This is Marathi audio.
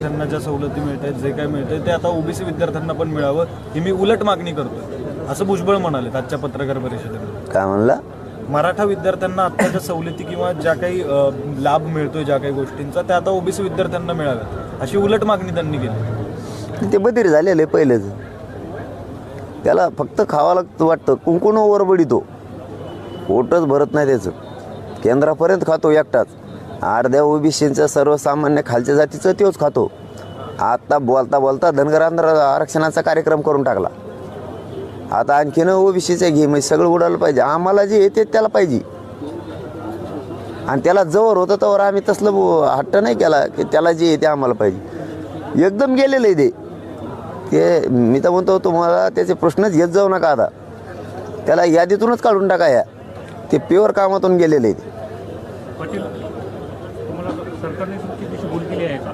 त्यांना ज्या सवलती मिळत आहेत, जे काय मिळतंय ते आता ओबीसी विद्यार्थ्यांना पण मिळावं ही मी उलट मागणी करतोय, असं भुजबळ म्हणाले आजच्या पत्रकार परिषदेत. काय म्हणला? मराठा विद्यार्थ्यांना आत्ताच्या सवलती किंवा ज्या काही लाभ मिळतोय ज्या काही गोष्टींचा त्या आता ओबीसी विद्यार्थ्यांना मिळाव्यात अशी उलट मागणी त्यांनी केली. ते बधीर झालेलं आहे पहिलेच. त्याला फक्त खावा लागतं वाटतं, कुंकुण ओरबडितो, पोटच भरत नाही त्याचं. केंद्रापर्यंत खातो एकटाच, अर्ध्या ओबीसीचं सर्वसामान्य खालच्या जातीचं तोच खातो. आता बोलता बोलता धनगर आरक्षणाचा कार्यक्रम करून टाकला. आता आणखीन ओबीसीचं घे म्हणजे सगळं उडालं पाहिजे. आम्हाला जे येते त्याला पाहिजे, आणि त्याला जवळ होतं त्यावर आम्ही तसलं हट्ट नाही केला की त्याला जे येते आम्हाला पाहिजे. एकदम गेलेलं आहे ते. मी तर म्हणतो तुम्हाला त्याचे प्रश्नच घेत जाऊ नका. आता त्याला यादीतूनच काढून टाका. या ते प्युअर कामातून गेलेले आहे. पाटील, तुम्हाला सरकारने तुमची दिशा भूल केली आहे का?